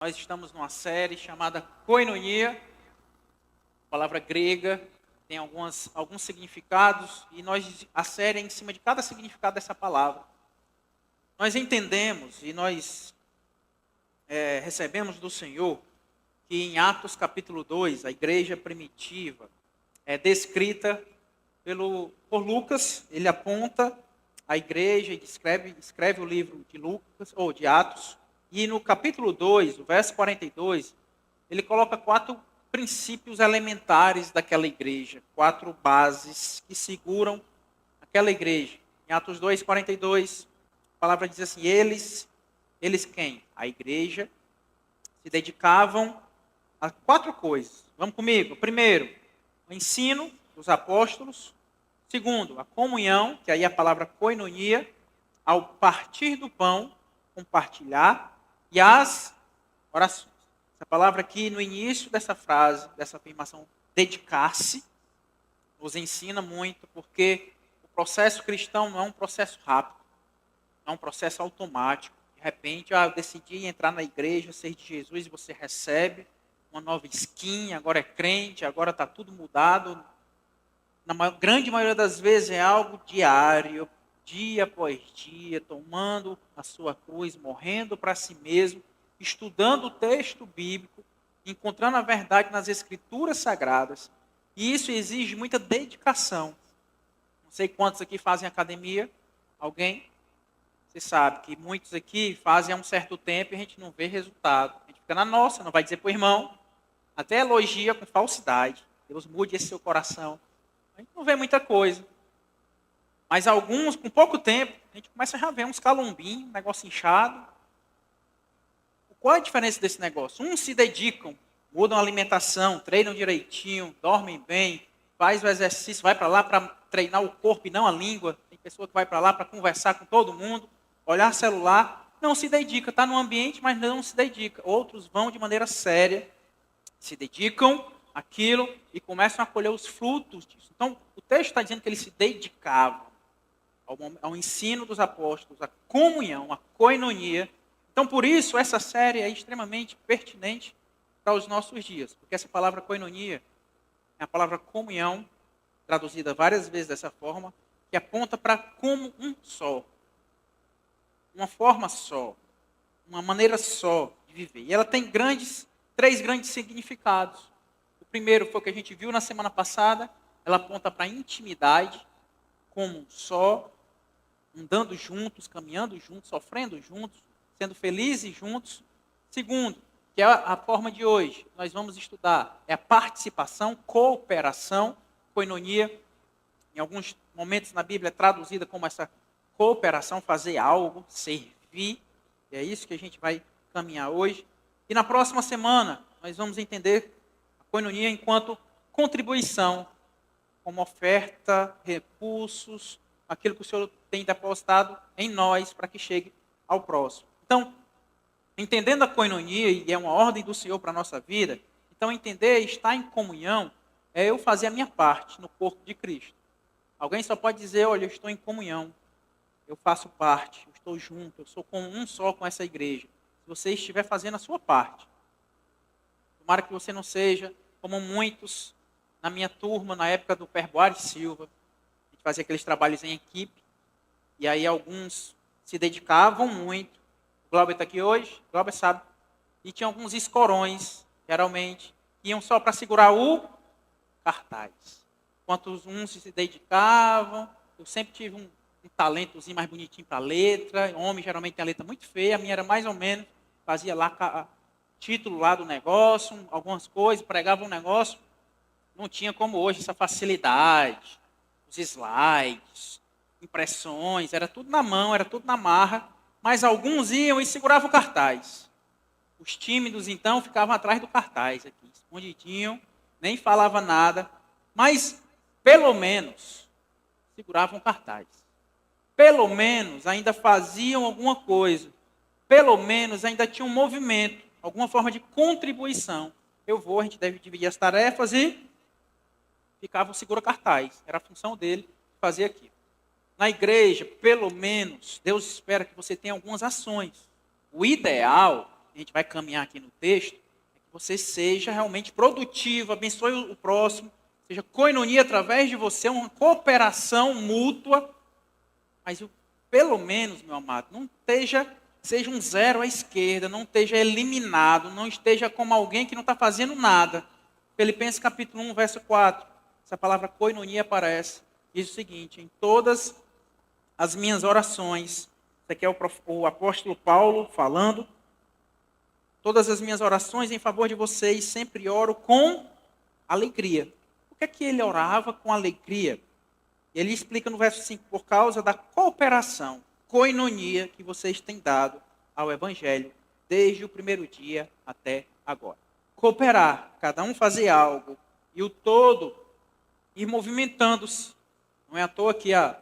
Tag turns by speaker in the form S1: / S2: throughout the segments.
S1: Nós estamos numa série chamada Koinonia, palavra grega, tem alguns significados, e a série é em cima de cada significado dessa palavra. Nós entendemos e nós recebemos do Senhor que em Atos capítulo 2, a igreja primitiva é descrita por Lucas. Ele aponta a igreja e escreve o livro de Lucas, ou de Atos. E no capítulo 2, o verso 42, ele coloca 4 princípios elementares daquela igreja, 4 bases que seguram aquela igreja. Em Atos 2, 42, a palavra diz assim: eles quem? A igreja se dedicavam a 4 coisas. Vamos comigo? Primeiro, o ensino dos apóstolos. Segundo, a comunhão, que aí é a palavra koinonia, ao partir do pão, compartilhar, e as orações. Essa palavra aqui, no início dessa frase, dessa afirmação, dedicar-se, nos ensina muito, porque o processo cristão não é um processo rápido, não é um processo automático. De repente, eu decidi entrar na igreja, ser de Jesus, e você recebe uma nova skin, agora é crente, agora está tudo mudado. Na grande maioria das vezes é algo diário, dia após dia, tomando a sua cruz, morrendo para si mesmo, estudando o texto bíblico, encontrando a verdade nas escrituras sagradas. E isso exige muita dedicação. Não sei quantos aqui fazem academia. Alguém? Você sabe que muitos aqui fazem há um certo tempo e a gente não vê resultado. A gente fica na nossa, não vai dizer para o irmão. Até elogia com falsidade. Deus mude esse seu coração. A gente não vê muita coisa. Mas alguns, com pouco tempo, a gente começa a já ver uns calombinhos, um negócio inchado. Qual é a diferença desse negócio? Uns se dedicam, mudam a alimentação, treinam direitinho, dormem bem, faz o exercício, vai para lá para treinar o corpo e não a língua. Tem pessoa que vai para lá para conversar com todo mundo, olhar celular. Não se dedica, está no ambiente, mas não se dedica. Outros vão de maneira séria, se dedicam àquilo e começam a colher os frutos disso. Então, o texto está dizendo que eles se dedicavam ao ensino dos apóstolos, à comunhão, à koinonia. Então, por isso, essa série é extremamente pertinente para os nossos dias. Porque essa palavra koinonia é a palavra comunhão, traduzida várias vezes dessa forma, que aponta para como um só. Uma forma só. Uma maneira só de viver. E ela tem 3 grandes significados. O primeiro foi o que a gente viu na semana passada. Ela aponta para a intimidade, como um só, andando juntos, caminhando juntos, sofrendo juntos, sendo felizes juntos. Segundo, que é a forma de hoje, nós vamos estudar, é a participação, cooperação, koinonia. Em alguns momentos na Bíblia é traduzida como essa cooperação, fazer algo, servir. E é isso que a gente vai caminhar hoje. E na próxima semana, nós vamos entender a koinonia enquanto contribuição, como oferta, recursos, aquilo que o Senhor tem depositado em nós para que chegue ao próximo. Então, entendendo a koinonia, e é uma ordem do Senhor para a nossa vida, então entender, estar em comunhão, é eu fazer a minha parte no corpo de Cristo. Alguém só pode dizer: olha, eu estou em comunhão, eu faço parte, eu estou junto, eu sou como um só com essa igreja. Se você estiver fazendo a sua parte. Tomara que você não seja como muitos na minha turma, na época do Perboar Silva. A gente fazia aqueles trabalhos em equipe, e aí alguns se dedicavam muito. O Glauber está aqui hoje, o Glauber sabe. E tinha alguns escorões, geralmente, que iam só para segurar o cartaz. Enquanto uns se dedicavam, eu sempre tive um talentozinho mais bonitinho para a letra. Homem geralmente tem a letra muito feia, a minha era mais ou menos, fazia lá título lá do negócio, algumas coisas, pregava um negócio. Não tinha como hoje essa facilidade, os slides, impressões, era tudo na mão, era tudo na marra, mas alguns iam e seguravam o cartaz. Os tímidos, então, ficavam atrás do cartaz, aqui, escondidinho, nem falava nada, mas, pelo menos, seguravam o cartaz. Pelo menos, ainda faziam alguma coisa. Pelo menos, ainda tinha um movimento, alguma forma de contribuição. A gente deve dividir as tarefas e ficava segura cartaz. Era a função dele fazer aquilo. Na igreja, pelo menos, Deus espera que você tenha algumas ações. O ideal a gente vai caminhar aqui no texto, é que você seja realmente produtivo, abençoe o próximo, seja koinonia através de você, uma cooperação mútua, mas pelo menos, meu amado, não seja um zero à esquerda, não esteja eliminado, não esteja como alguém que não está fazendo nada. Filipenses capítulo 1, verso 4, essa palavra koinonia aparece, diz o seguinte: em todas as minhas orações, isso aqui é o apóstolo Paulo falando, todas as minhas orações em favor de vocês, sempre oro com alegria. Por que é que ele orava com alegria? Ele explica no verso 5, por causa da cooperação, koinonia que vocês têm dado ao Evangelho, desde o primeiro dia até agora. Cooperar, cada um fazer algo, e o todo ir movimentando-se. Não é à toa que a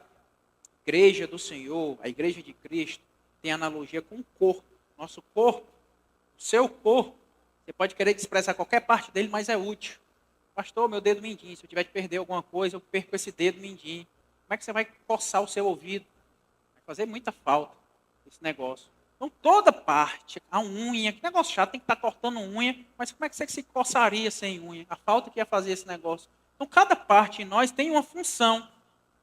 S1: igreja do Senhor, a igreja de Cristo, tem analogia com o corpo. Nosso corpo, o seu corpo, você pode querer expressar qualquer parte dele, mas é útil. Pastor, meu dedo mindinho, se eu tiver de perder alguma coisa, eu perco esse dedo mindinho. Como é que você vai coçar o seu ouvido? Vai fazer muita falta esse negócio. Então, toda parte, a unha, que negócio chato, tem que estar cortando unha, mas como é que você se coçaria sem unha? A falta que ia fazer esse negócio. Então, cada parte em nós tem uma função.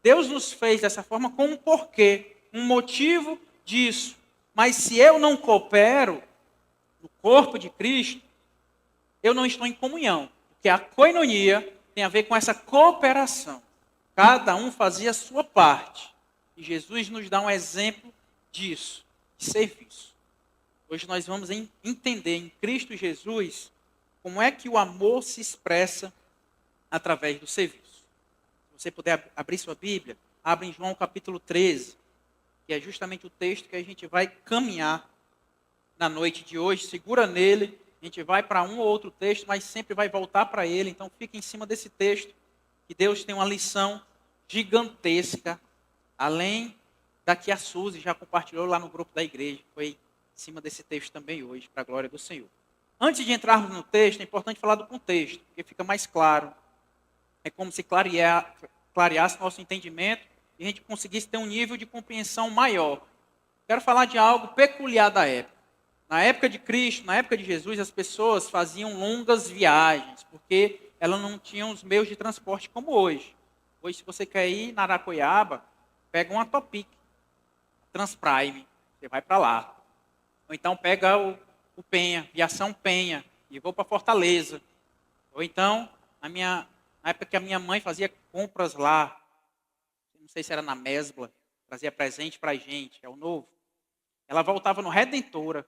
S1: Deus nos fez dessa forma com um porquê, um motivo disso. Mas se eu não coopero no corpo de Cristo, eu não estou em comunhão. Porque a koinonia tem a ver com essa cooperação. Cada um fazia a sua parte. E Jesus nos dá um exemplo disso, de serviço. Hoje nós vamos entender em Cristo Jesus como é que o amor se expressa através do serviço. Se você puder abrir sua Bíblia, abre em João capítulo 13, que é justamente o texto que a gente vai caminhar na noite de hoje. Segura nele. A gente vai para um ou outro texto, mas sempre vai voltar para ele. Então, fica em cima desse texto, que Deus tem uma lição gigantesca, além da que a Suzy já compartilhou lá no grupo da igreja. Foi em cima desse texto também hoje, para a glória do Senhor. Antes de entrarmos no texto, é importante falar do contexto, porque fica mais claro. É como se clareasse nosso entendimento e a gente conseguisse ter um nível de compreensão maior. Quero falar de algo peculiar da época. Na época de Cristo, na época de Jesus, as pessoas faziam longas viagens, porque elas não tinham os meios de transporte como hoje. Hoje, se você quer ir na Aracoiaba, pega uma Topic, Transprime, você vai para lá. Ou então pega o Penha, Viação Penha, e vou para Fortaleza. Ou então, na época que a minha mãe fazia compras lá, não sei se era na Mesbla, trazia presente para a gente, é o novo. Ela voltava no Redentora.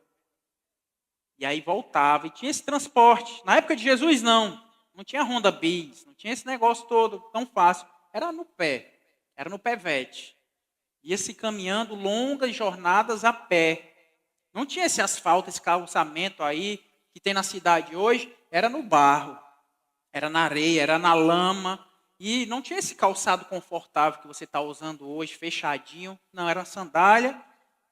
S1: E aí voltava, e tinha esse transporte. Na época de Jesus, não tinha Honda Bis, não tinha esse negócio todo tão fácil. Era no pevete. Ia-se caminhando longas jornadas a pé. Não tinha esse asfalto, esse calçamento aí, que tem na cidade hoje. Era no barro, era na areia, era na lama. E não tinha esse calçado confortável que você está usando hoje, fechadinho. Não, era sandália,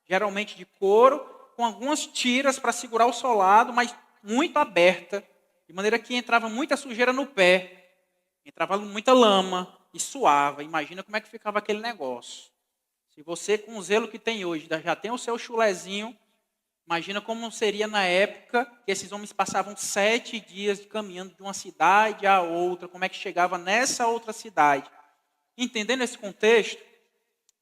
S1: geralmente de couro, com algumas tiras para segurar o solado, mas muito aberta, de maneira que entrava muita sujeira no pé, entrava muita lama e suava. Imagina como é que ficava aquele negócio. Se você, com o zelo que tem hoje, já tem o seu chulezinho, imagina como seria na época que esses homens passavam 7 dias caminhando de uma cidade a outra, como é que chegava nessa outra cidade. Entendendo esse contexto,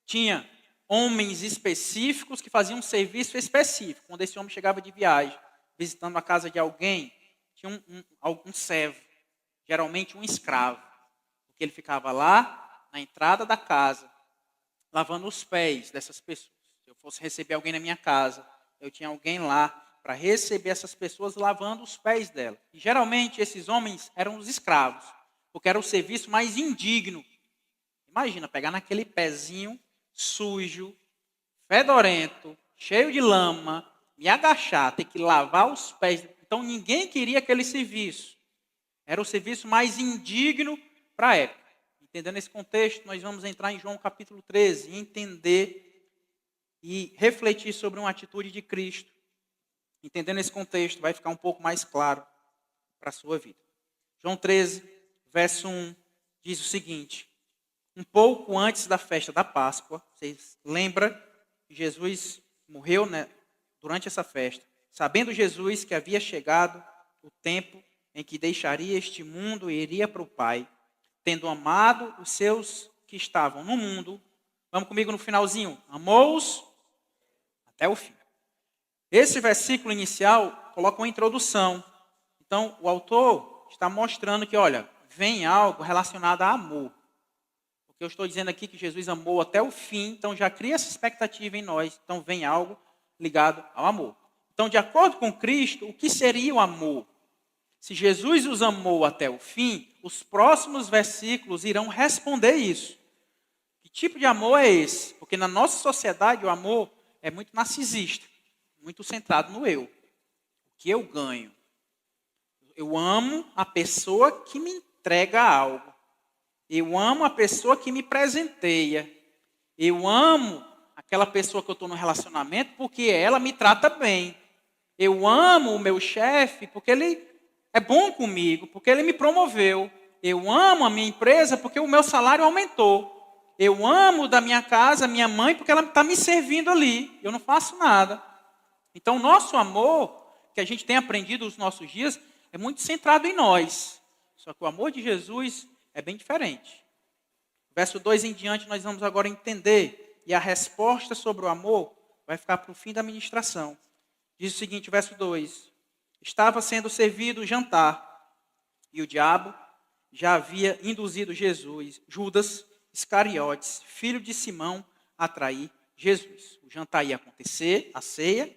S1: tinha homens específicos que faziam um serviço específico. Quando esse homem chegava de viagem, visitando a casa de alguém, tinha um servo, geralmente um escravo, porque ele ficava lá na entrada da casa, lavando os pés dessas pessoas. Se eu fosse receber alguém na minha casa, eu tinha alguém lá para receber essas pessoas lavando os pés dela. E geralmente esses homens eram os escravos, porque era o serviço mais indigno. Imagina, pegar naquele pezinho sujo, fedorento, cheio de lama, me agachar, ter que lavar os pés. Então ninguém queria aquele serviço. Era o serviço mais indigno para a época. Entendendo esse contexto, nós vamos entrar em João capítulo 13 e entender e refletir sobre uma atitude de Cristo. Entendendo esse contexto, vai ficar um pouco mais claro para a sua vida. João 13, verso 1, diz o seguinte: um pouco antes da festa da Páscoa, vocês lembram que Jesus morreu, né, durante essa festa. sabendo Jesus que havia chegado o tempo em que deixaria este mundo e iria para o Pai, tendo amado os seus que estavam no mundo, vamos comigo no finalzinho, amou-os até o fim. Esse versículo inicial coloca uma introdução. Então, o autor está mostrando que, olha, vem algo relacionado a amor. Porque eu estou dizendo aqui que Jesus amou até o fim, então já cria essa expectativa em nós. Então, vem algo ligado ao amor. Então, de acordo com Cristo, o que seria o amor? Se Jesus os amou até o fim, os próximos versículos irão responder isso. Que tipo de amor é esse? Porque na nossa sociedade o amor é muito narcisista, muito centrado no eu. O que eu ganho? Eu amo a pessoa que me entrega algo. Eu amo a pessoa que me presenteia. Eu amo aquela pessoa que eu estou no relacionamento porque ela me trata bem. Eu amo o meu chefe porque ele é bom comigo, porque ele me promoveu. Eu amo a minha empresa porque o meu salário aumentou. Eu amo da minha casa, minha mãe, porque ela está me servindo ali. Eu não faço nada. Então, o nosso amor, que a gente tem aprendido nos nossos dias, é muito centrado em nós. Só que o amor de Jesus é bem diferente. Verso 2 em diante, nós vamos agora entender. E a resposta sobre o amor vai ficar para o fim da ministração. Diz o seguinte, verso 2. Estava sendo servido o jantar, e o diabo já havia induzido Judas Iscariotes, filho de Simão, a trair Jesus. O jantar ia acontecer, a ceia.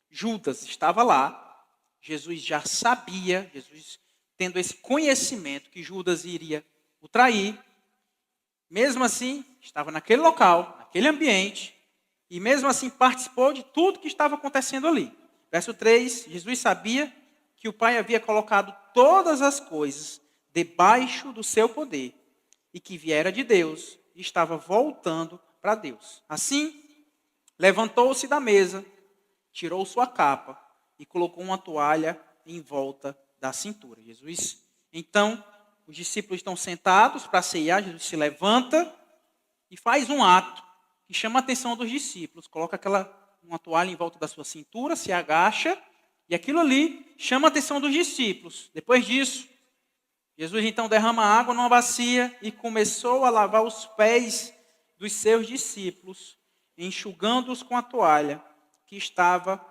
S1: Judas estava lá. Jesus já sabia, Jesus tendo esse conhecimento que Judas iria o trair. Mesmo assim, estava naquele local, naquele ambiente, e mesmo assim participou de tudo que estava acontecendo ali. Verso 3, Jesus sabia que o Pai havia colocado todas as coisas debaixo do seu poder e que viera de Deus e estava voltando para Deus. Assim, levantou-se da mesa, tirou sua capa e colocou uma toalha em volta da cintura. Jesus, então, os discípulos estão sentados para ceiar, Jesus se levanta e faz um ato que chama a atenção dos discípulos. Coloca uma toalha em volta da sua cintura, se agacha, e aquilo ali chama a atenção dos discípulos. Depois disso, Jesus então derrama água numa bacia e começou a lavar os pés dos seus discípulos, enxugando-os com a toalha que estava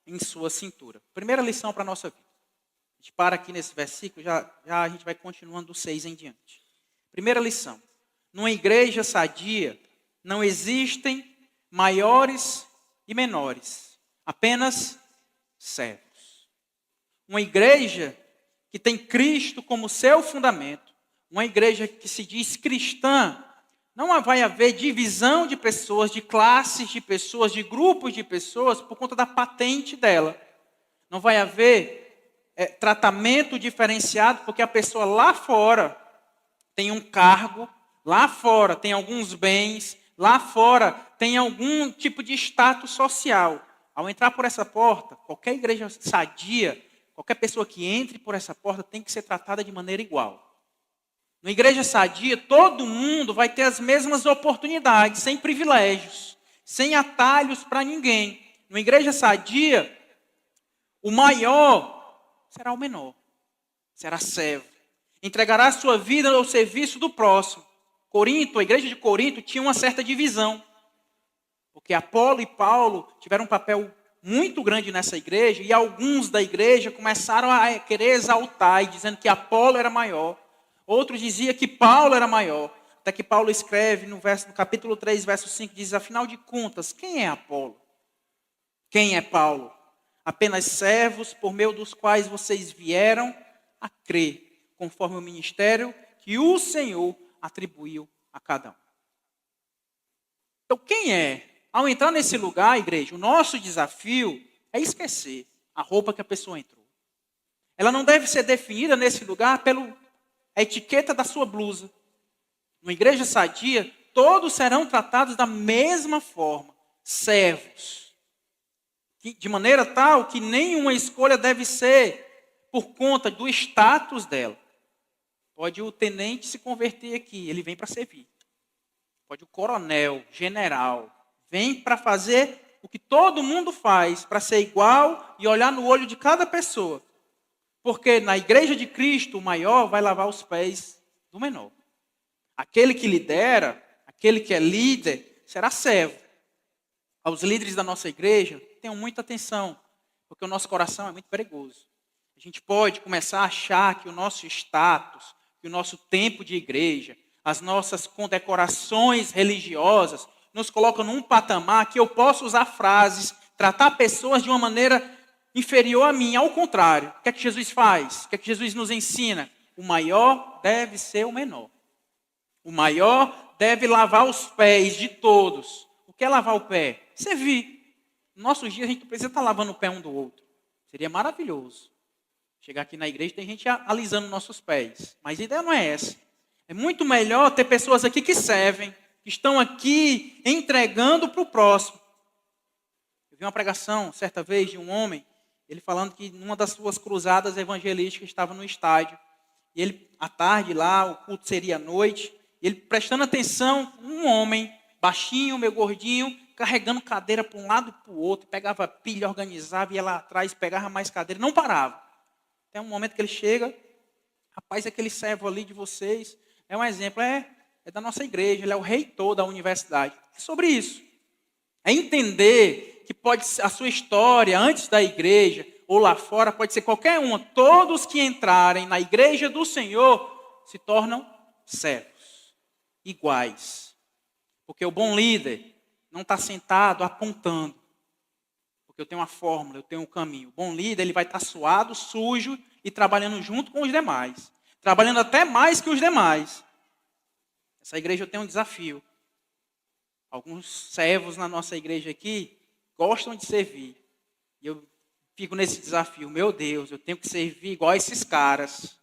S1: em sua cintura. Primeira lição para a nossa vida. A gente para aqui nesse versículo, já a gente vai continuando do 6 em diante. Primeira lição. Numa igreja sadia, não existem maiores e menores, apenas servos. Uma igreja que tem Cristo como seu fundamento, uma igreja que se diz cristã, não vai haver divisão de pessoas, de classes de pessoas, de grupos de pessoas por conta da patente dela. Não vai haver tratamento diferenciado porque a pessoa lá fora tem um cargo, lá fora tem alguns bens, lá fora tem algum tipo de status social. Ao entrar por essa porta, qualquer igreja sadia, qualquer pessoa que entre por essa porta tem que ser tratada de maneira igual. Na igreja sadia, todo mundo vai ter as mesmas oportunidades, sem privilégios, sem atalhos para ninguém. Na igreja sadia, o maior será o menor, será servo. Entregará a sua vida ao serviço do próximo. A igreja de Corinto tinha uma certa divisão, porque Apolo e Paulo tiveram um papel muito grande nessa igreja, e alguns da igreja começaram a querer exaltar, e dizendo que Apolo era maior. Outros diziam que Paulo era maior. Até que Paulo escreve no capítulo 3, verso 5, diz, afinal de contas, quem é Apolo? Quem é Paulo? Apenas servos por meio dos quais vocês vieram a crer, conforme o ministério que o Senhor atribuiu a cada um. Então, quem é? Ao entrar nesse lugar, igreja, o nosso desafio é esquecer a roupa que a pessoa entrou. Ela não deve ser definida nesse lugar pela etiqueta da sua blusa. Numa igreja sadia, todos serão tratados da mesma forma, servos. De maneira tal que nenhuma escolha deve ser por conta do status dela. Pode o tenente se converter aqui, ele vem para servir. Pode o coronel, general, vem para fazer o que todo mundo faz para ser igual e olhar no olho de cada pessoa. Porque na igreja de Cristo, o maior vai lavar os pés do menor. Aquele que lidera, aquele que é líder, será servo. Aos líderes da nossa igreja, tenham muita atenção, porque o nosso coração é muito perigoso. A gente pode começar a achar que o nosso status, que o nosso tempo de igreja, as nossas condecorações religiosas, nos colocam num patamar que eu posso usar frases, tratar pessoas de uma maneira inferior a mim. Ao contrário, o que é que Jesus faz? O que é que Jesus nos ensina? O maior deve ser o menor. O maior deve lavar os pés de todos. O que é lavar o pé? Servir. No nosso dia a gente não precisa estar lavando o pé um do outro. Seria maravilhoso. Chegar aqui na igreja tem gente alisando nossos pés. Mas a ideia não é essa. É muito melhor ter pessoas aqui que servem, que estão aqui entregando para o próximo. Eu vi uma pregação, certa vez, de um homem, ele falando que numa das suas cruzadas evangelísticas estava no estádio. E ele, à tarde lá, o culto seria à noite, e ele prestando atenção, um homem, baixinho, meio gordinho, carregando cadeira para um lado e para o outro, pegava pilha, organizava, ia lá atrás, pegava mais cadeira, não parava. Tem um momento que ele chega, rapaz, aquele servo ali de vocês, é um exemplo, é da nossa igreja, ele é o reitor da universidade. É sobre isso. É entender que pode ser a sua história antes da igreja, ou lá fora, pode ser qualquer uma. Todos que entrarem na igreja do Senhor se tornam servos, iguais. Porque o bom líder não está sentado apontando. Porque eu tenho uma fórmula, eu tenho um caminho. O bom líder, ele vai estar suado, sujo e trabalhando junto com os demais. Trabalhando até mais que os demais. Essa igreja tem um desafio. Alguns servos na nossa igreja aqui gostam de servir. E eu fico nesse desafio. Meu Deus, eu tenho que servir igual a esses caras.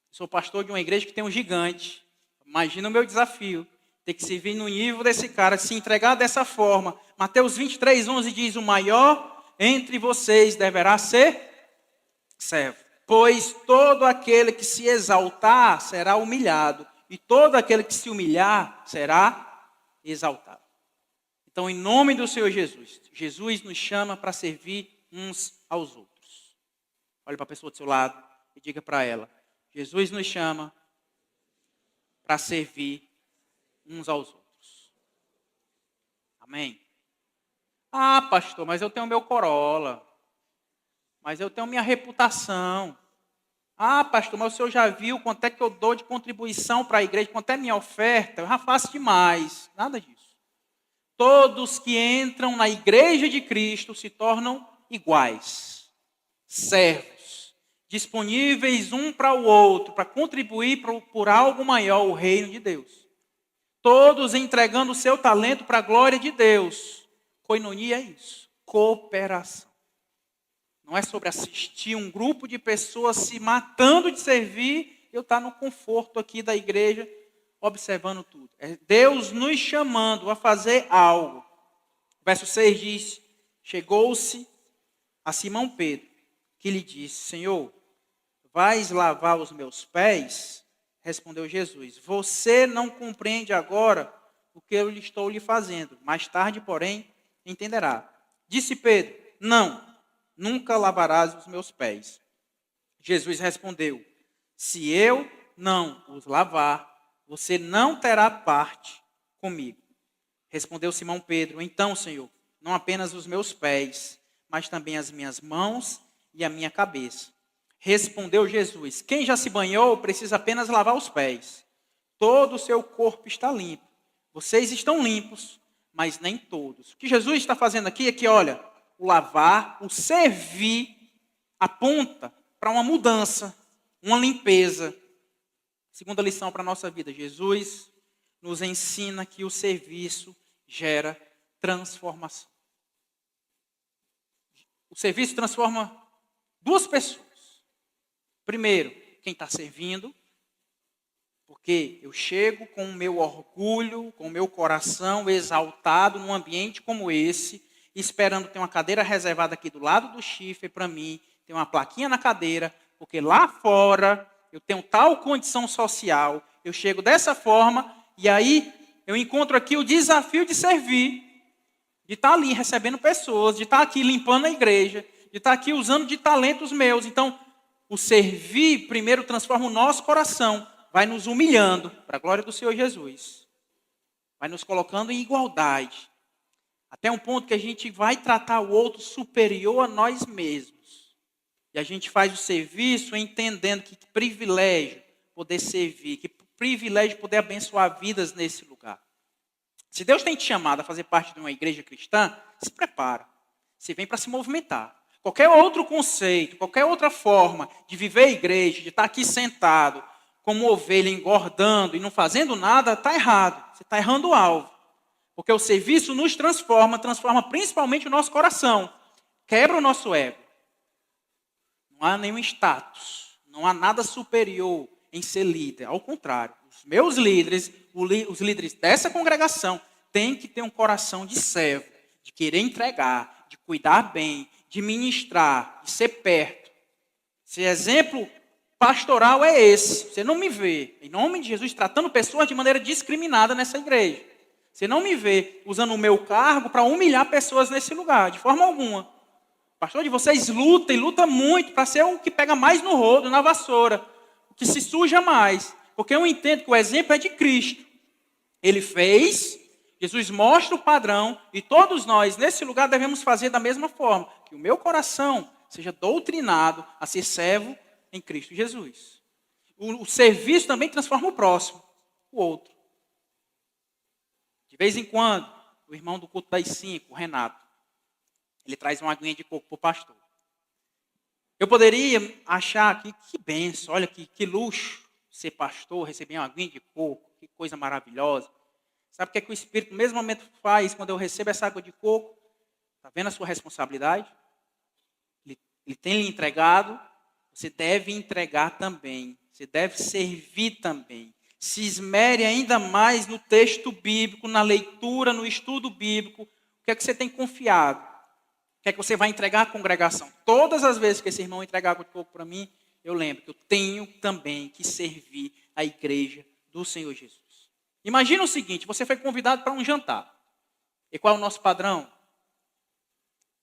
S1: Eu sou pastor de uma igreja que tem um gigante. Imagina o meu desafio. Ter que servir no nível desse cara, se entregar dessa forma. Mateus 23:11 diz, o maior entre vocês deverá ser servo. Pois todo aquele que se exaltar será humilhado. E todo aquele que se humilhar será exaltado. Então, em nome do Senhor Jesus, Jesus nos chama para servir uns aos outros. Olhe para a pessoa do seu lado e diga para ela, Jesus nos chama para servir uns aos outros. Amém? Ah, pastor, mas eu tenho meu Corolla. Mas eu tenho minha reputação. Ah, pastor, mas o senhor já viu quanto é que eu dou de contribuição para a igreja, quanto é minha oferta? Eu já faço demais. Nada disso. Todos que entram na igreja de Cristo se tornam iguais. Servos. Disponíveis um para o outro, para contribuir por algo maior, o reino de Deus. Todos entregando o seu talento para a glória de Deus. Koinonia é isso. Cooperação. Não é sobre assistir um grupo de pessoas se matando de servir, eu estar no conforto aqui da igreja, observando tudo. É Deus nos chamando a fazer algo. Verso 6 diz, chegou-se a Simão Pedro, que lhe disse, Senhor, vais lavar os meus pés? Respondeu Jesus, você não compreende agora o que eu estou lhe fazendo. Mais tarde, porém, entenderá. Disse Pedro, não, nunca lavarás os meus pés. Jesus respondeu, se eu não os lavar, você não terá parte comigo. Respondeu Simão Pedro, então, Senhor, não apenas os meus pés, mas também as minhas mãos e a minha cabeça. Respondeu Jesus, quem já se banhou precisa apenas lavar os pés. Todo o seu corpo está limpo. Vocês estão limpos, mas nem todos. O que Jesus está fazendo aqui é que, olha, o lavar, o servir, aponta para uma mudança, uma limpeza. Segunda lição para a nossa vida. Jesus nos ensina que o serviço gera transformação. O serviço transforma duas pessoas. Primeiro, quem está servindo, porque eu chego com o meu orgulho, com o meu coração exaltado num ambiente como esse, esperando ter uma cadeira reservada aqui do lado do chifre para mim, ter uma plaquinha na cadeira, porque lá fora eu tenho tal condição social, eu chego dessa forma, e aí eu encontro aqui o desafio de servir. de estar ali recebendo pessoas, de estar aqui limpando a igreja, de estar aqui usando de talentos meus. Então, o servir primeiro transforma o nosso coração, vai nos humilhando para a glória do Senhor Jesus. Vai nos colocando em igualdade. Até um ponto que a gente vai tratar o outro superior a nós mesmos. E a gente faz o serviço entendendo que privilégio poder servir, que privilégio poder abençoar vidas nesse lugar. Se Deus tem te chamado a fazer parte de uma igreja cristã, se prepara. Você vem para se movimentar. Qualquer outro conceito, qualquer outra forma de viver a igreja, de estar aqui sentado, como ovelha, engordando e não fazendo nada, está errado. Você está errando o alvo. Porque o serviço nos transforma principalmente o nosso coração. Quebra o nosso ego. Não há nenhum status, não há nada superior em ser líder. Ao contrário, os meus líderes, os líderes dessa congregação, têm que ter um coração de servo, de querer entregar, de cuidar bem, de ministrar, de ser perto. Esse exemplo pastoral é esse. Você não me vê, em nome de Jesus, tratando pessoas de maneira discriminada nessa igreja. Você não me vê usando o meu cargo para humilhar pessoas nesse lugar, de forma alguma. O pastor de vocês luta e luta muito para ser o que pega mais no rodo, na vassoura, o que se suja mais. Porque eu entendo que o exemplo é de Cristo. Ele fez, Jesus mostra o padrão e todos nós nesse lugar devemos fazer da mesma forma. Que o meu coração seja doutrinado a ser servo em Cristo Jesus. O serviço também transforma o próximo, o outro. De vez em quando, o irmão do culto das 5, o Renato, ele traz uma aguinha de coco para o pastor. Eu poderia achar que benção, olha que luxo ser pastor, receber uma aguinha de coco, que coisa maravilhosa. Sabe o que é que o Espírito no mesmo momento faz quando eu recebo essa água de coco? Está vendo a sua responsabilidade? Ele tem lhe entregado, você deve entregar também. Você deve servir também. Se esmere ainda mais no texto bíblico, na leitura, no estudo bíblico. O que é que você tem confiado? O que é que você vai entregar à congregação? Todas as vezes que esse irmão entregar água de coco para mim, eu lembro que eu tenho também que servir a igreja do Senhor Jesus. Imagina o seguinte, você foi convidado para um jantar. E qual é o nosso padrão?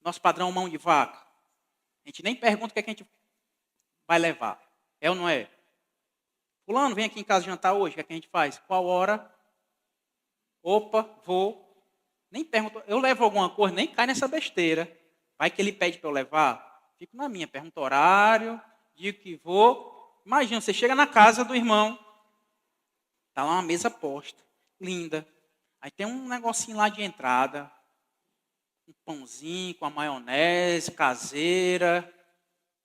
S1: Nosso padrão mão de vaca. A gente nem pergunta o que é que a gente vai levar. É ou não é? Fulano, vem aqui em casa jantar hoje, o que é que a gente faz? Qual hora? Opa, vou. Nem pergunto, eu levo alguma coisa, nem cai nessa besteira. Vai que ele pede para eu levar? Fico na minha, pergunto horário, digo que vou. Imagina, você chega na casa do irmão, está lá uma mesa posta, linda. Aí tem um negocinho lá de entrada, um pãozinho com a maionese caseira.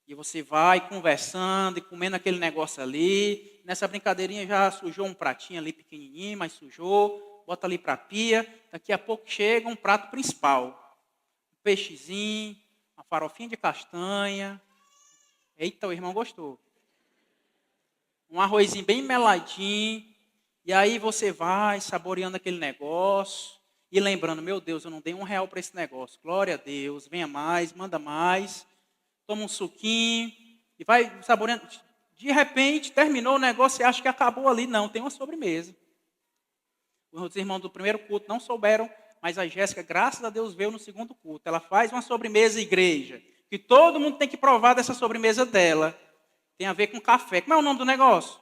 S1: E você vai conversando e comendo aquele negócio ali. Nessa brincadeirinha já sujou um pratinho ali pequenininho, mas sujou. Bota ali para a pia. Daqui a pouco chega um prato principal. Um peixezinho, uma farofinha de castanha. Eita, o irmão gostou. Um arrozinho bem meladinho. E aí você vai saboreando aquele negócio. E lembrando, meu Deus, eu não dei R$1 para esse negócio. Glória a Deus, venha mais, manda mais. Toma um suquinho e vai saboreando. De repente, terminou o negócio e acha que acabou ali. Não, tem uma sobremesa. Os irmãos do primeiro culto não souberam, mas a Jéssica, graças a Deus, veio no segundo culto. Ela faz uma sobremesa igreja, que todo mundo tem que provar dessa sobremesa dela. Tem a ver com café. Como é o nome do negócio?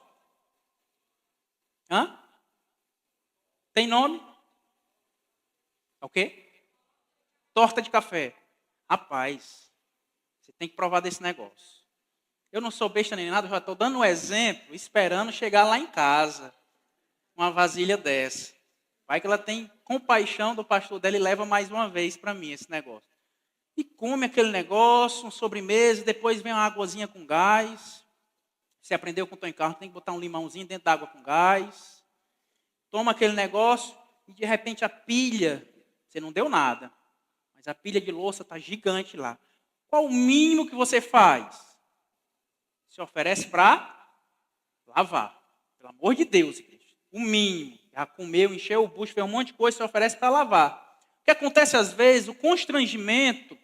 S1: Hã? Tem nome? É o quê? Torta de café. Rapaz, você tem que provar desse negócio. Eu não sou besta nem nada, eu já estou dando um exemplo, esperando chegar lá em casa. Uma vasilha dessa. Vai que ela tem compaixão do pastor dela e leva mais uma vez para mim esse negócio. E come aquele negócio, uma sobremesa, depois vem uma águazinha com gás. Você aprendeu com o Tony Carlos, tem que botar um limãozinho dentro da água com gás. Toma aquele negócio e de repente a pilha, você não deu nada, mas a pilha de louça está gigante lá. Qual o mínimo que você faz? Se oferece para lavar. Pelo amor de Deus, igreja. O mínimo. Já comeu, encheu o bucho, fez um monte de coisa, se oferece para lavar. O que acontece às vezes, o constrangimento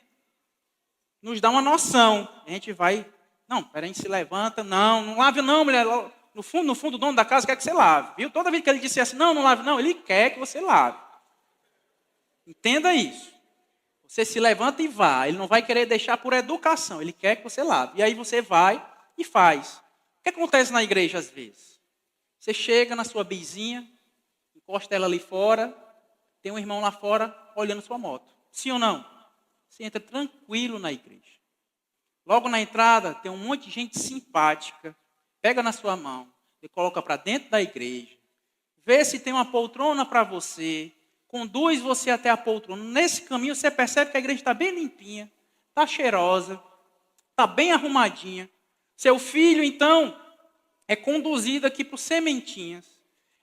S1: nos dá uma noção. A gente vai, não, peraí, se levanta, não lave não, mulher. No fundo, o dono da casa quer que você lave. Viu? Toda vez que ele disse assim, não lave não, ele quer que você lave. Entenda isso. Você se levanta e vai. Ele não vai querer deixar por educação. Ele quer que você lave. E aí você vai e faz. O que acontece na igreja às vezes? Você chega na sua bizinha, encosta ela ali fora, tem um irmão lá fora olhando sua moto. Sim ou não? Você entra tranquilo na igreja. Logo na entrada, tem um monte de gente simpática. Pega na sua mão e coloca para dentro da igreja. Vê se tem uma poltrona para você. Conduz você até a poltrona. Nesse caminho você percebe que a igreja está bem limpinha, está cheirosa, está bem arrumadinha. Seu filho, então, é conduzido aqui para o Sementinhas.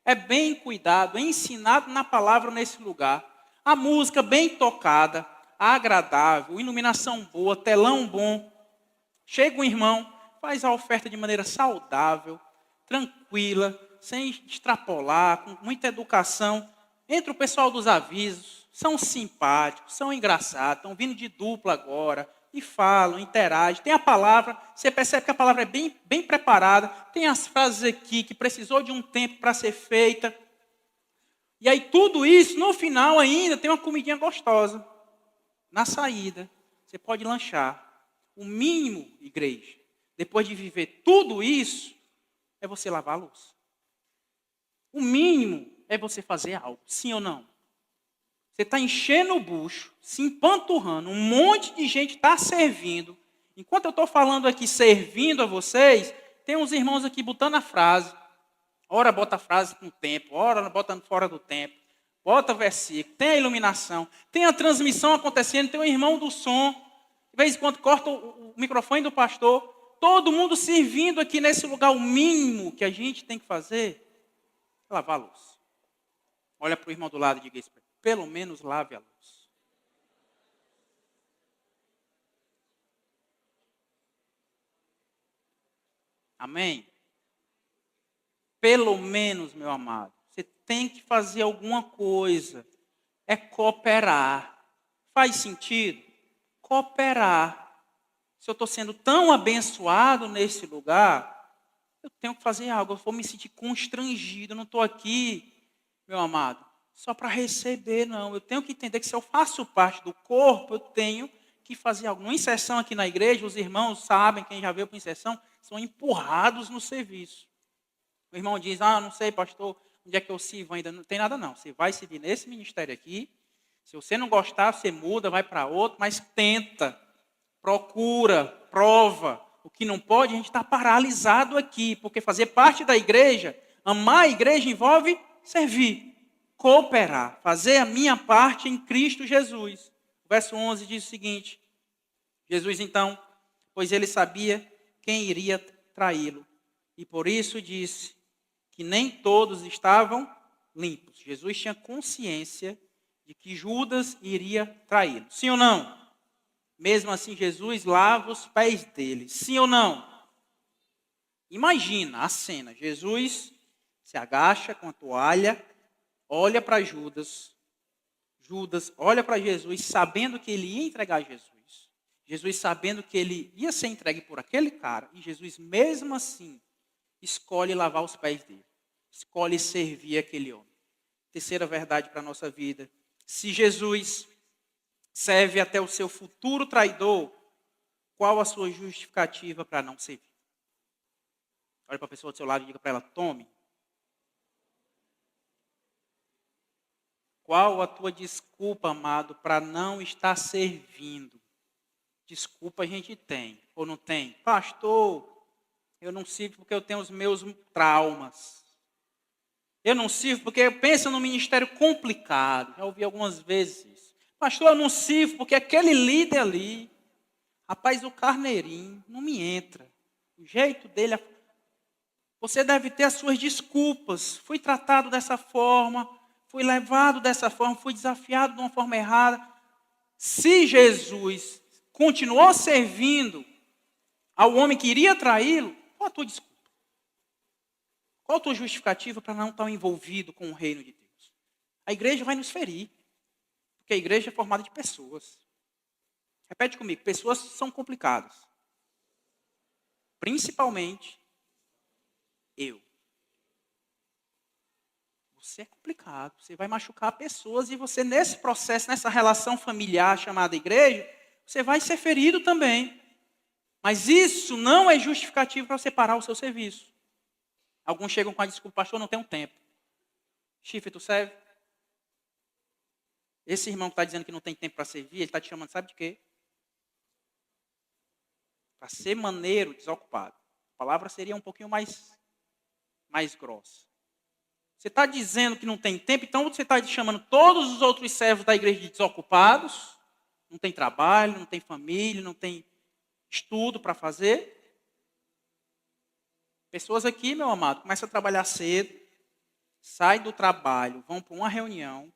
S1: É bem cuidado, é ensinado na palavra nesse lugar. A música bem tocada, agradável, iluminação boa, telão bom. Chega um irmão, faz a oferta de maneira saudável, tranquila, sem extrapolar, com muita educação. Entra o pessoal dos avisos, são simpáticos, são engraçados, estão vindo de dupla agora, e falam, interagem. Tem a palavra, você percebe que a palavra é bem preparada. Tem as frases aqui que precisou de um tempo para ser feita. E aí tudo isso, no final ainda, tem uma comidinha gostosa. Na saída, você pode lanchar. O mínimo, igreja, depois de viver tudo isso, é você lavar a louça. O mínimo é você fazer algo, sim ou não? Você está enchendo o bucho, se empanturrando, um monte de gente está servindo. Enquanto eu estou falando aqui, servindo a vocês, tem uns irmãos aqui botando a frase. Ora bota a frase no tempo, ora bota fora do tempo. Bota versículo, tem a iluminação, tem a transmissão acontecendo, tem o irmão do som. De vez em quando corta o microfone do pastor. Todo mundo servindo aqui nesse lugar. O mínimo que a gente tem que fazer é lavar a louça. Olha para o irmão do lado e diga isso para ele. Pelo menos lave a luz. Amém? Pelo menos, meu amado, você tem que fazer alguma coisa. É cooperar. Faz sentido? Cooperar. Se eu estou sendo tão abençoado nesse lugar, eu tenho que fazer algo. Eu vou me sentir constrangido. Eu não estou aqui, meu amado, só para receber, não. Eu tenho que entender que se eu faço parte do corpo, eu tenho que fazer alguma inserção aqui na igreja. Os irmãos sabem, quem já veio para inserção, são empurrados no serviço. O irmão diz, não sei, pastor, onde é que eu sirvo ainda? Não tem nada não. Você vai servir nesse ministério aqui. Se você não gostar, você muda, vai para outro, mas tenta, procura, prova. O que não pode, a gente está paralisado aqui, porque fazer parte da igreja, amar a igreja envolve servir. Cooperar, fazer a minha parte em Cristo Jesus. O verso 11 diz o seguinte, Jesus então, pois ele sabia quem iria traí-lo, e por isso disse que nem todos estavam limpos. Jesus tinha consciência de que Judas iria traí-lo. Sim ou não? Mesmo assim, Jesus lava os pés dele. Sim ou não? Imagina a cena, Jesus se agacha com a toalha, olha para Judas. Judas olha para Jesus, sabendo que ele ia entregar Jesus. Jesus sabendo que ele ia ser entregue por aquele cara. E Jesus, mesmo assim, escolhe lavar os pés dele. Escolhe servir aquele homem. Terceira verdade para a nossa vida. Se Jesus serve até o seu futuro traidor, qual a sua justificativa para não servir? Olha para a pessoa do seu lado e diga para ela, tome. Qual a tua desculpa, amado, para não estar servindo? Desculpa a gente tem, ou não tem? Pastor, eu não sirvo porque eu tenho os meus traumas. Eu não sirvo porque pensa num ministério complicado. Já ouvi algumas vezes isso. Pastor, eu não sirvo porque aquele líder ali, rapaz, o carneirinho, não me entra. O jeito dele, você deve ter as suas desculpas. Fui tratado dessa forma, fui levado dessa forma, fui desafiado de uma forma errada. Se Jesus continuou servindo ao homem que iria traí-lo, qual a tua desculpa? Qual a tua justificativa para não estar envolvido com o reino de Deus? A igreja vai nos ferir, porque a igreja é formada de pessoas. Repete comigo, pessoas são complicadas. Principalmente eu. ser complicado. Você vai machucar pessoas e você, nesse processo, nessa relação familiar chamada igreja, você vai ser ferido também. Mas isso não é justificativo para você parar o seu serviço. Alguns chegam com a desculpa, pastor, não tenho tempo. Chifre, tu serve? Esse irmão que está dizendo que não tem tempo para servir, ele está te chamando, sabe de quê? Para ser maneiro, desocupado. A palavra seria um pouquinho mais grossa. Você está dizendo que não tem tempo, então você está chamando todos os outros servos da igreja de desocupados, não tem trabalho, não tem família, não tem estudo para fazer. Pessoas aqui, meu amado, começam a trabalhar cedo, saem do trabalho, vão para uma reunião,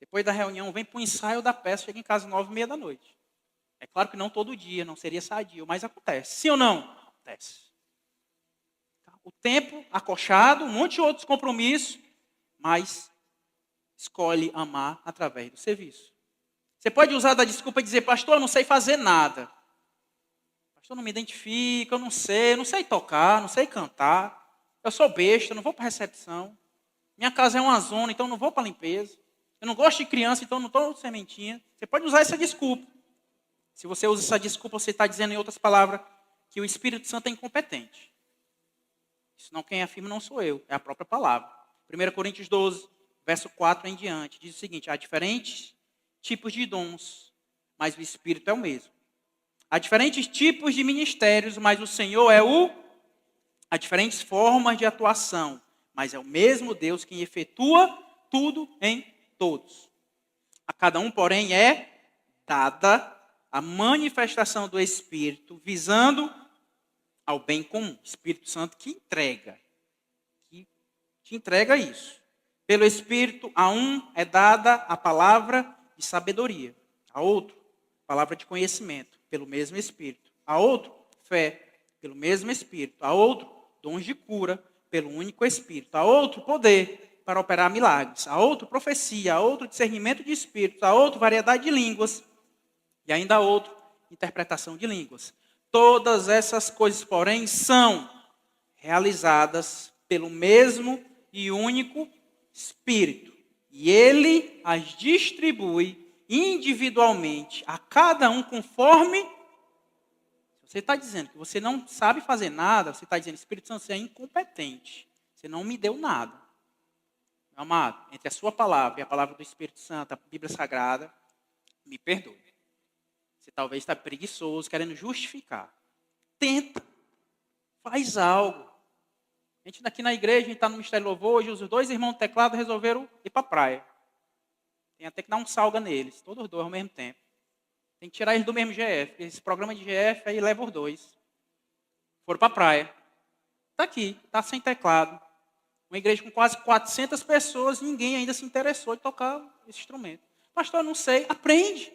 S1: depois da reunião vem para o ensaio da peça, chega em casa 9h30 da noite. É claro que não todo dia, não seria sadio, mas acontece. Sim ou não? Acontece. O tempo acochado, um monte de outros compromissos, mas escolhe amar através do serviço. Você pode usar da desculpa e dizer, pastor, eu não sei fazer nada. Pastor, eu não me identifico, eu não sei tocar, não sei cantar. Eu sou besta, eu não vou para a recepção. Minha casa é uma zona, então eu não vou para a limpeza. Eu não gosto de criança, então eu não estou sementinha. Você pode usar essa desculpa. Se você usa essa desculpa, você está dizendo, em outras palavras, que o Espírito Santo é incompetente. Isso não quem afirma não sou eu, é a própria palavra. 1 Coríntios 12, verso 4 em diante, diz o seguinte, há diferentes tipos de dons, mas o Espírito é o mesmo. Há diferentes tipos de ministérios, mas o Senhor é Há diferentes formas de atuação, mas é o mesmo Deus quem efetua tudo em todos. A cada um, porém, é dada a manifestação do Espírito, visando ao bem comum. Espírito Santo que te entrega isso. Pelo Espírito, a um é dada a palavra de sabedoria, a outro, palavra de conhecimento, pelo mesmo Espírito, a outro, fé, pelo mesmo Espírito, a outro, dons de cura, pelo único Espírito, a outro, poder para operar milagres, a outro, profecia, a outro, discernimento de espíritos, a outro, variedade de línguas, e ainda a outro, interpretação de línguas. Todas essas coisas, porém, são realizadas pelo mesmo e único Espírito. E Ele as distribui individualmente a cada um conforme. Se você está dizendo que você não sabe fazer nada, você está dizendo, Espírito Santo, você é incompetente. Você não me deu nada. Meu amado, entre a sua palavra e a palavra do Espírito Santo, a Bíblia Sagrada, me perdoe. Você talvez está preguiçoso, querendo justificar. Tenta. Faz algo. A gente aqui na igreja, a gente está no Ministério de Louvor, hoje os dois irmãos do teclado resolveram ir para a praia. Tem até que dar um salga neles, todos os dois ao mesmo tempo. Tem que tirar eles do mesmo GF, porque esse programa de GF aí leva os dois. Foram para a praia. Está aqui, está sem teclado. Uma igreja com quase 400 pessoas, ninguém ainda se interessou em tocar esse instrumento. Pastor, eu não sei. Aprende.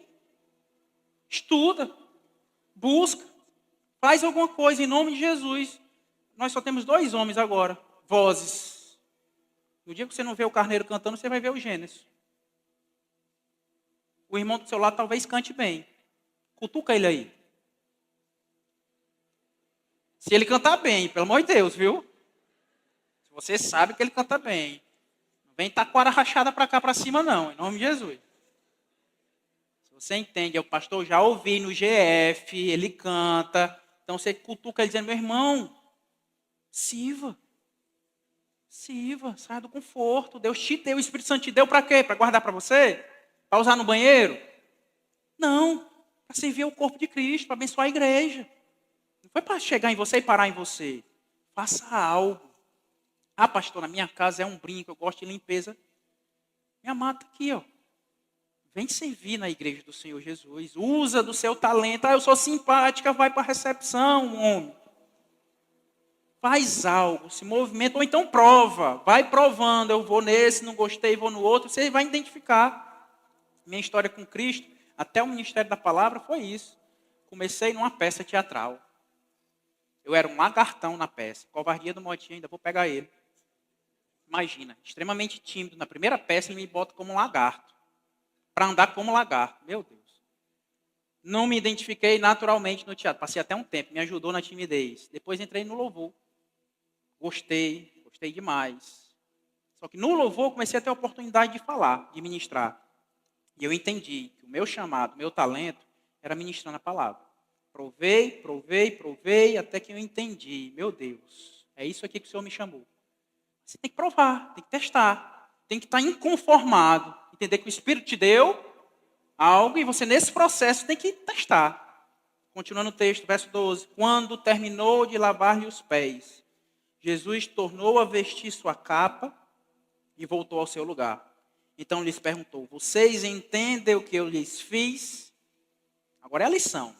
S1: Estuda. Busca. Faz alguma coisa em nome de Jesus. Nós só temos 2 homens agora. Vozes. No dia que você não vê o Carneiro cantando, você vai ver o Gênesis. O irmão do seu lado talvez cante bem. Cutuca ele aí. Se ele cantar bem, pelo amor de Deus, viu? Se você sabe que ele canta bem. Não vem taquara rachada para cá, para cima, não. Em nome de Jesus. Se você entende, o pastor já ouvi no GF, ele canta. Então você cutuca ele dizendo, meu irmão, sirva, saia do conforto. Deus te deu, o Espírito Santo te deu para quê? Para guardar para você? Para usar no banheiro? Não, para servir ao corpo de Cristo, para abençoar a igreja. Não foi para chegar em você e parar em você. Faça algo. Ah, pastor, na minha casa é um brinco, eu gosto de limpeza. Minha mata aqui, ó. Vem servir na igreja do Senhor Jesus. Usa do seu talento. Ah, eu sou simpática, vai para a recepção, homem. Faz algo, se movimenta, ou então prova. Vai provando, eu vou nesse, não gostei, vou no outro. Você vai identificar. Minha história com Cristo, até o ministério da palavra, foi isso. Comecei numa peça teatral. Eu era um lagartão na peça. Covardia do Motinha, ainda vou pegar ele. Imagina, extremamente tímido. Na primeira peça, ele me bota como um lagarto. Para andar como lagarto. Meu Deus. Não me identifiquei naturalmente no teatro. Passei até um tempo, me ajudou na timidez. Depois entrei no louvor. Gostei demais. Só que no louvor eu comecei a ter a oportunidade de falar, de ministrar. E eu entendi que o meu chamado, o meu talento, era ministrando a palavra. Provei, até que eu entendi. Meu Deus, é isso aqui que o Senhor me chamou. Você tem que provar, tem que testar, tem que estar inconformado. Entender que o Espírito te deu algo e você, nesse processo, tem que testar. Continuando o texto, verso 12. Quando terminou de lavar-lhe os pés, Jesus tornou a vestir sua capa e voltou ao seu lugar. Então lhes perguntou: vocês entendem o que eu lhes fiz? Agora é a lição.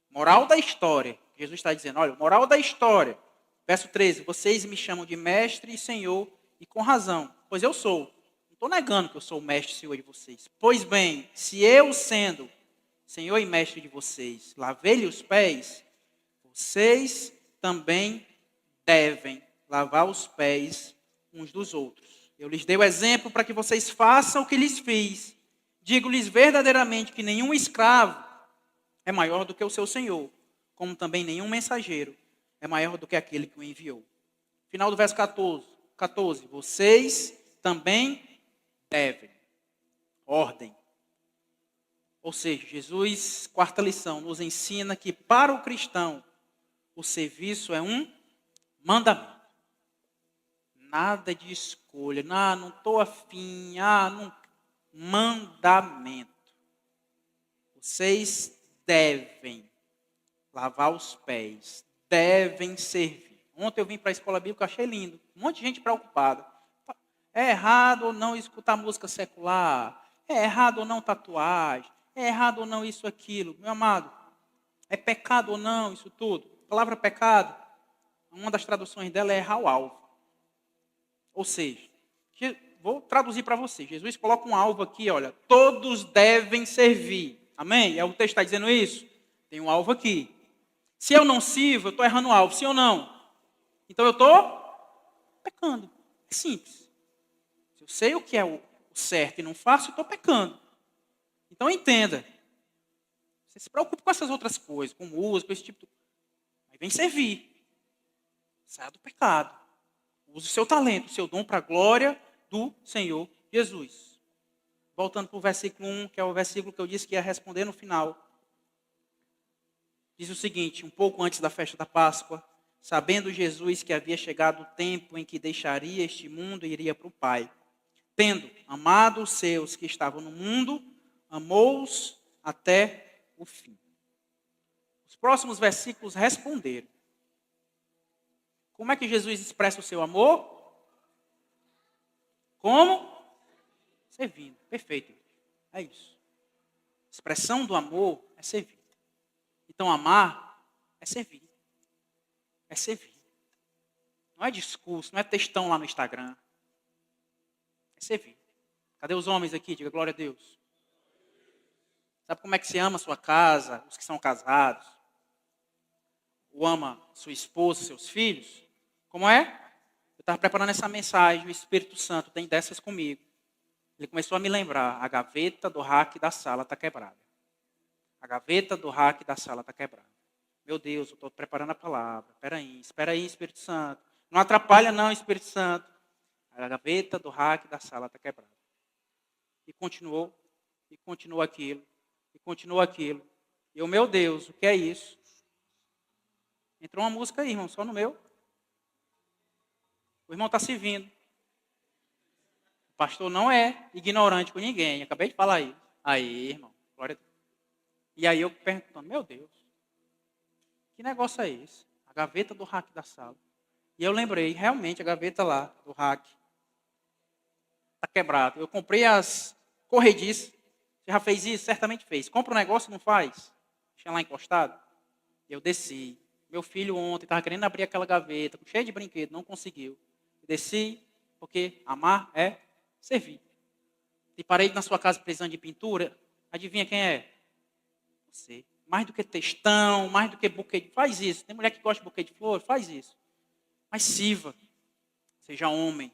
S1: Moral da história. Jesus está dizendo, olha, moral da história. Verso 13, vocês me chamam de mestre e senhor, e com razão, pois eu sou. Não estou negando que eu sou o mestre e senhor de vocês. Pois bem, se eu, sendo senhor e mestre de vocês, lavei-lhe os pés, vocês também devem lavar os pés uns dos outros. Eu lhes dei o exemplo para que vocês façam o que lhes fiz. Digo-lhes verdadeiramente que nenhum escravo é maior do que o seu senhor, como também nenhum mensageiro é maior do que aquele que o enviou. Final do verso 14. Vocês também devem. Ordem. Ou seja, Jesus, quarta lição, nos ensina que para o cristão o serviço é um mandamento. Nada de escolha. Não estou afim. Não. Mandamento. Vocês devem lavar os pés. Devem servir. Ontem eu vim para a escola bíblica, achei lindo. Um monte de gente preocupada. É errado ou não escutar música secular? É errado ou não tatuagem? É errado ou não isso, aquilo? Meu amado, é pecado ou não isso tudo? A palavra pecado, uma das traduções dela é errar o alvo. Ou seja, vou traduzir para você. Jesus coloca um alvo aqui, olha. Todos devem servir. Amém? O texto está dizendo isso? Tem um alvo aqui. Se eu não sirvo, eu estou errando o alvo. Sim ou não? Então eu estou pecando. É simples. Se eu sei o que é o certo e não faço, eu estou pecando. Então entenda. Você se preocupe com essas outras coisas, com música, com esse tipo de... Mas vem servir. Saia do pecado. Use o seu talento, o seu dom para a glória do Senhor Jesus. Voltando para o versículo 1, que é o versículo que eu disse que ia responder no final. Diz o seguinte, um pouco antes da festa da Páscoa, sabendo Jesus que havia chegado o tempo em que deixaria este mundo e iria para o Pai. Tendo amado os seus que estavam no mundo, amou-os até o fim. Os próximos versículos responderam. Como é que Jesus expressa o seu amor? Como? Servindo. Perfeito. É isso. A expressão do amor é servir. Então, amar é servir. É servir. Não é discurso, não é textão lá no Instagram. É servir. Cadê os homens aqui? Diga glória a Deus. Sabe como é que se ama a sua casa, os que são casados? Ou ama sua esposa, seus filhos? Como é? Eu estava preparando essa mensagem, o Espírito Santo tem dessas comigo. Ele começou a me lembrar, a gaveta do rack da sala está quebrada. A gaveta do rack da sala está quebrada. Meu Deus, eu estou preparando a palavra. Espera aí, Espírito Santo. Não atrapalha não, Espírito Santo. A gaveta do rack da sala está quebrada. E continuou aquilo, e continuou aquilo. E eu, meu Deus, o que é isso? Entrou uma música aí, irmão, só no meu. O irmão está se vindo. O pastor não é ignorante com ninguém. Acabei de falar isso. Aí, irmão, glória a Deus. E aí eu perguntando, meu Deus, que negócio é esse? A gaveta do rack da sala. E eu lembrei, realmente, a gaveta lá do rack está quebrada. Eu comprei as corrediças. Você já fez isso? Certamente fez. Compra um negócio e não faz. Deixa lá encostado. Eu desci. Meu filho ontem estava querendo abrir aquela gaveta, cheio de brinquedo, não conseguiu. Desci, porque amar é servir. Se parei na sua casa precisando de pintura, adivinha quem é? Você. Mais do que textão, mais do que buquê, faz isso. Tem mulher que gosta de buquê de flor, faz isso. Mas sirva. Seja homem,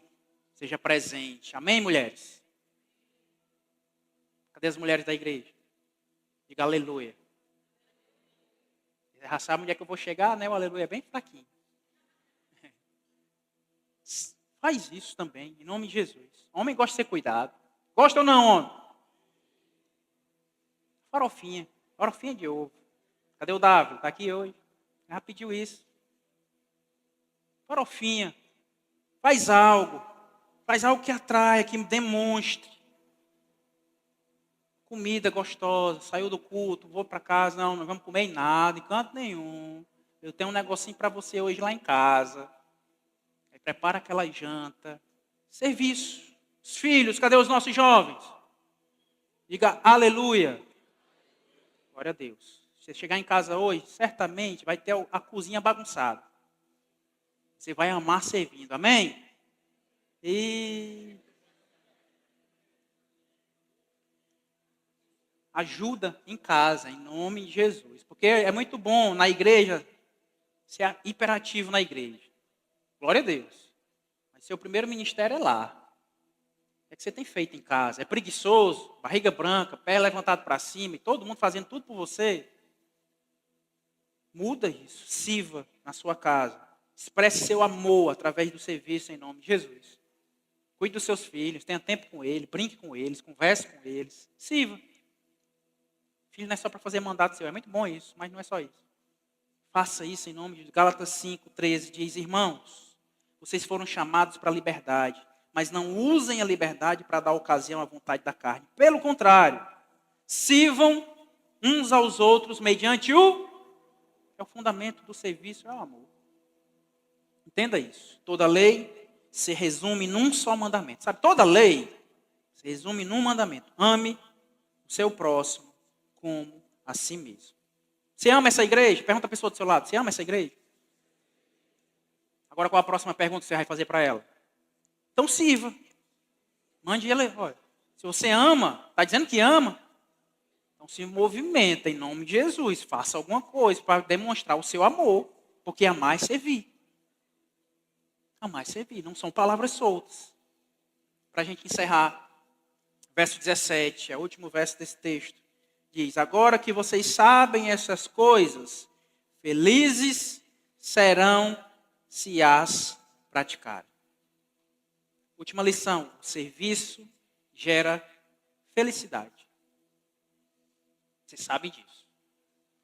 S1: seja presente. Amém, mulheres? Cadê as mulheres da igreja? Diga aleluia. Já sabe onde é que eu vou chegar, né? O aleluia é bem fraquinho. Faz isso também, em nome de Jesus. Homem gosta de ser cuidado. Gosta ou não, homem? Farofinha de ovo. Cadê o Davi? Está aqui hoje. Já pediu isso. Farofinha. Faz algo que atraia, que demonstre. Comida gostosa, saiu do culto, vou para casa. Não vamos comer em nada, em canto nenhum. Eu tenho um negocinho para você hoje lá em casa. Aí prepara aquela janta. Serviço. Os filhos, cadê os nossos jovens? Diga aleluia. Glória a Deus. Se você chegar em casa hoje, certamente vai ter a cozinha bagunçada. Você vai amar servindo, amém? E ajuda em casa, em nome de Jesus. Porque é muito bom na igreja ser hiperativo na igreja. Glória a Deus. Mas seu primeiro ministério é lá. O que é que você tem feito em casa? É preguiçoso, barriga branca, pé levantado para cima e todo mundo fazendo tudo por você? Muda isso. Sirva na sua casa. Expresse seu amor através do serviço em nome de Jesus. Cuide dos seus filhos, tenha tempo com eles, brinque com eles, converse com eles. Sirva. Filho não é só para fazer mandato seu, é muito bom isso, mas não é só isso. Faça isso em nome de Gálatas 5:13 diz: irmãos, vocês foram chamados para a liberdade, mas não usem a liberdade para dar ocasião à vontade da carne. Pelo contrário, sirvam uns aos outros mediante é o fundamento do serviço, é o amor. Entenda isso. Toda lei se resume num só mandamento. Sabe, toda lei se resume num mandamento. Ame o seu próximo como a si mesmo. Você ama essa igreja? Pergunta a pessoa do seu lado. Você ama essa igreja? Agora qual a próxima pergunta que você vai fazer para ela? Então sirva. Mande ela. Olha, se você ama, está dizendo que ama, então se movimenta em nome de Jesus. Faça alguma coisa para demonstrar o seu amor. Porque amar é servir. Amar é servir. Não são palavras soltas. Para a gente encerrar, verso 17, é o último verso desse texto. Diz: agora que vocês sabem essas coisas, felizes serão se as praticarem. Última lição: o serviço gera felicidade. Vocês sabem disso.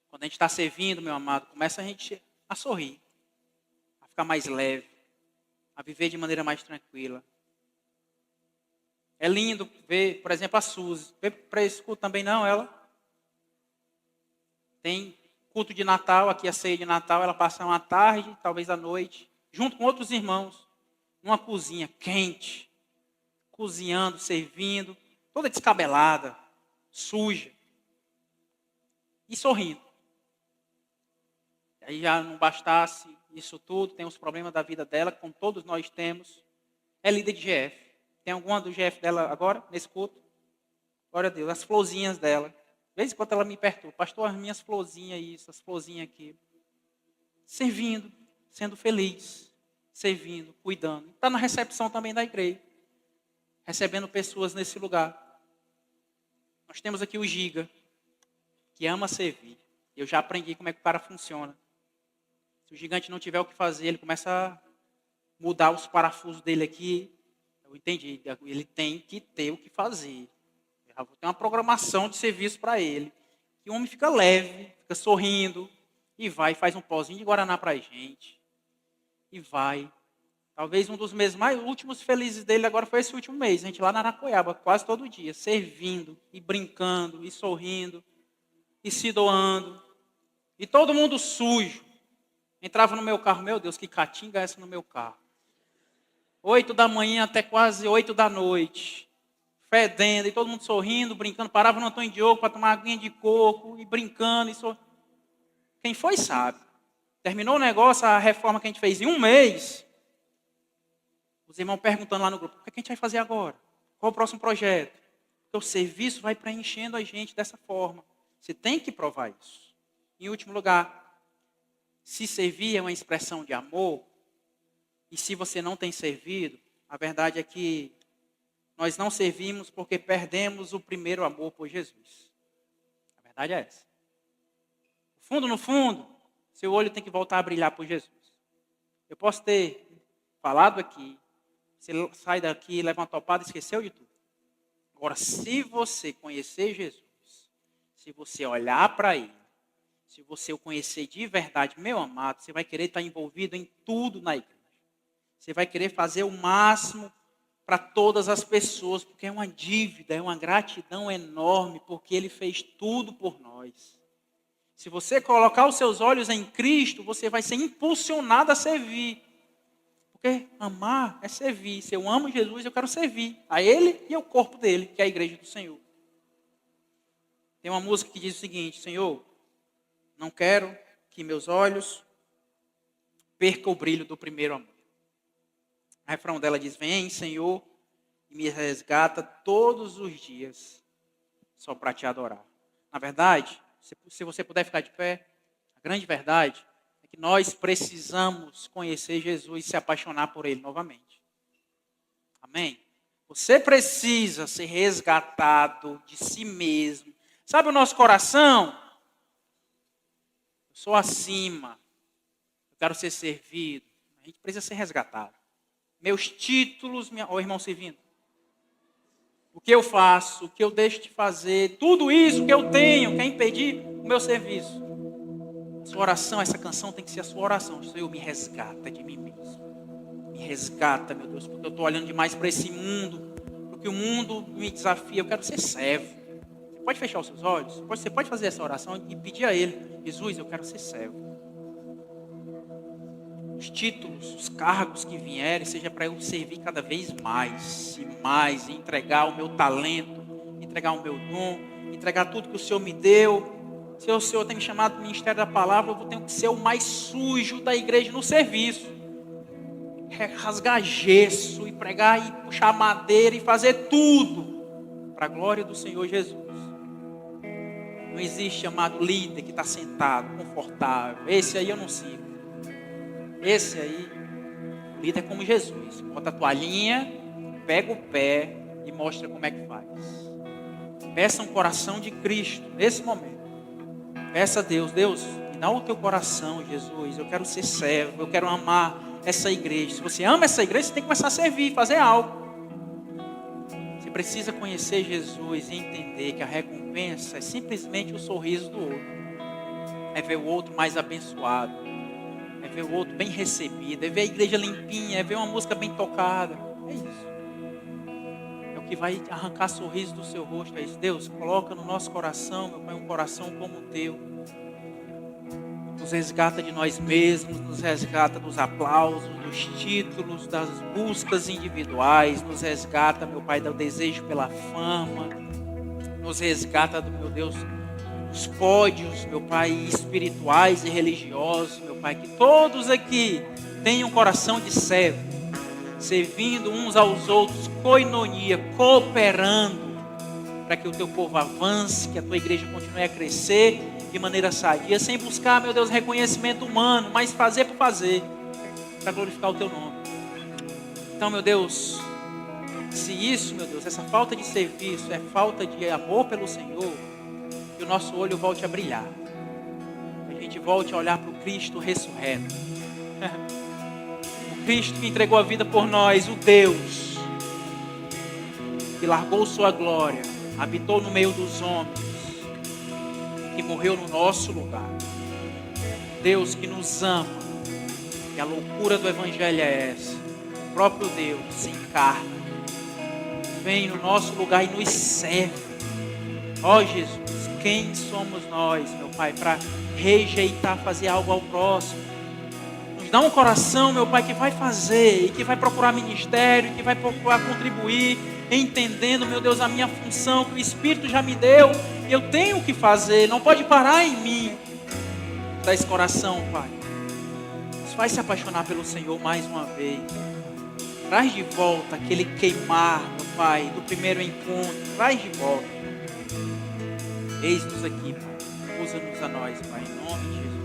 S1: Quando a gente está servindo, meu amado, começa a gente a sorrir, a ficar mais leve, a viver de maneira mais tranquila. É lindo ver, por exemplo, a Suzy. Veio para esse culto também não, ela? Tem culto de Natal, aqui a ceia de Natal, ela passa uma tarde, talvez à noite, junto com outros irmãos, numa cozinha quente, cozinhando, servindo, toda descabelada, suja, e sorrindo. Aí já não bastasse isso tudo, tem os problemas da vida dela, como todos nós temos. É líder de GF. Tem alguma do GF dela agora, nesse culto? Glória a Deus, as florzinhas dela. De vez em quando ela me perturba: pastor, as minhas florzinhas isso, as florzinhas aqui. Servindo, sendo feliz, servindo, cuidando. Está na recepção também da igreja, recebendo pessoas nesse lugar. Nós temos aqui o Giga, que ama servir. Eu já aprendi como é que o cara funciona. Se o gigante não tiver o que fazer, ele começa a mudar os parafusos dele aqui. Eu entendi, ele tem que ter o que fazer. Eu vou ter uma programação de serviço para ele. Que o homem fica leve, fica sorrindo, e vai, faz um pozinho de Guaraná para a gente. E vai. Talvez um dos meses mais últimos felizes dele agora foi esse último mês. A gente lá na Aracoiaba, quase todo dia, servindo, e brincando, e sorrindo, e se doando. E todo mundo sujo. Entrava no meu carro, meu Deus, que catinga é essa no meu carro? 8 da manhã até quase 8 da noite. Fedendo, e todo mundo sorrindo, brincando. Parava no Antônio Diogo para tomar aguinha de coco, e brincando. Quem foi sabe. Terminou o negócio, a reforma que a gente fez em um mês. Os irmãos perguntando lá no grupo: o que a gente vai fazer agora? Qual o próximo projeto? Porque o serviço vai preenchendo a gente dessa forma. Você tem que provar isso. Em último lugar, se servir é uma expressão de amor, e se você não tem servido, a verdade é que nós não servimos porque perdemos o primeiro amor por Jesus. A verdade é essa. No fundo, seu olho tem que voltar a brilhar por Jesus. Eu posso ter falado aqui, Você sai daqui, leva uma topada e esqueceu de tudo. Agora, se você conhecer Jesus, se você olhar para Ele, se você o conhecer de verdade, meu amado, você vai querer estar envolvido em tudo na igreja. Você vai querer fazer o máximo para todas as pessoas, porque é uma dívida, é uma gratidão enorme, porque Ele fez tudo por nós. Se você colocar os seus olhos em Cristo, você vai ser impulsionado a servir. Porque amar é servir. Se eu amo Jesus, eu quero servir a Ele e ao corpo dele, que é a igreja do Senhor. Tem uma música que diz o seguinte: Senhor, não quero que meus olhos percam o brilho do primeiro amor. O refrão dela diz: vem, Senhor, e me resgata todos os dias, só para te adorar. Na verdade, se você puder ficar de pé, a grande verdade é que nós precisamos conhecer Jesus e se apaixonar por Ele novamente. Amém? Você precisa ser resgatado de si mesmo. Sabe o nosso coração? Eu sou acima. Eu quero ser servido. A gente precisa ser resgatado. Meus títulos, o irmão servindo. O que eu faço, o que eu deixo de fazer, tudo isso que eu tenho, quer impedir o meu serviço. A sua oração, essa canção tem que ser a sua oração. Senhor, me resgata de mim mesmo. Me resgata, meu Deus, porque eu estou olhando demais para esse mundo, porque o mundo me desafia, eu quero ser servo. Você pode fechar os seus olhos? Você pode fazer essa oração e pedir a Ele: Jesus, eu quero ser servo. Os títulos, os cargos que vierem, seja para eu servir cada vez mais e mais, e entregar o meu talento, entregar o meu dom, entregar tudo que o Senhor me deu. Se o Senhor tem me chamado para o ministério da palavra, eu tenho que ser o mais sujo da igreja no serviço. Rasgar gesso, e pregar, e puxar madeira, e fazer tudo para a glória do Senhor Jesus. Não existe, amado, líder que está sentado, confortável. Esse aí eu não sigo. Esse aí, o líder é como Jesus. Bota a toalhinha, pega o pé e mostra como é que faz. Peça um coração de Cristo nesse momento. Peça a Deus: Deus, me dá o teu coração, Jesus. Eu quero ser servo, eu quero amar essa igreja. Se você ama essa igreja, você tem que começar a servir, fazer algo. Você precisa conhecer Jesus e entender que a recompensa é simplesmente o sorriso do outro. É ver o outro mais abençoado. É ver o outro bem recebido, é ver a igreja limpinha, é ver uma música bem tocada. É isso. É o que vai arrancar sorriso do seu rosto. É isso. Deus, coloca no nosso coração, meu Pai, um coração como o teu. Nos resgata de nós mesmos, nos resgata dos aplausos, dos títulos, das buscas individuais. Nos resgata, meu Pai, do desejo pela fama. Nos resgata, meu Deus, os pódios, meu Pai, espirituais e religiosos, meu Pai, que todos aqui tenham um coração de servo, servindo uns aos outros, koinonia, cooperando, para que o teu povo avance, que a tua igreja continue a crescer de maneira sadia, sem buscar, meu Deus, reconhecimento humano, mas fazer por fazer, para glorificar o teu nome. Então, meu Deus, se isso, meu Deus, essa falta de serviço é falta de amor pelo Senhor, que o nosso olho volte a brilhar. Que a gente volte a olhar para o Cristo ressurreto. O Cristo que entregou a vida por nós, o Deus que largou sua glória, habitou no meio dos homens, que morreu no nosso lugar. Deus que nos ama. E a loucura do Evangelho é essa. O próprio Deus se encarna, vem no nosso lugar e nos serve. Ó Jesus, quem somos nós, meu Pai, para rejeitar fazer algo ao próximo? Nos dá um coração, meu Pai, que vai fazer, e que vai procurar ministério, que vai procurar contribuir, entendendo, meu Deus, a minha função, que o Espírito já me deu, e eu tenho que fazer, não pode parar em mim. Dá esse coração, Pai. Nos faz se apaixonar pelo Senhor mais uma vez. Traz de volta aquele queimar, meu Pai, do primeiro encontro. Traz de volta. Eis-nos aqui, Pai. Usa-nos a nós, Pai, em nome de Jesus.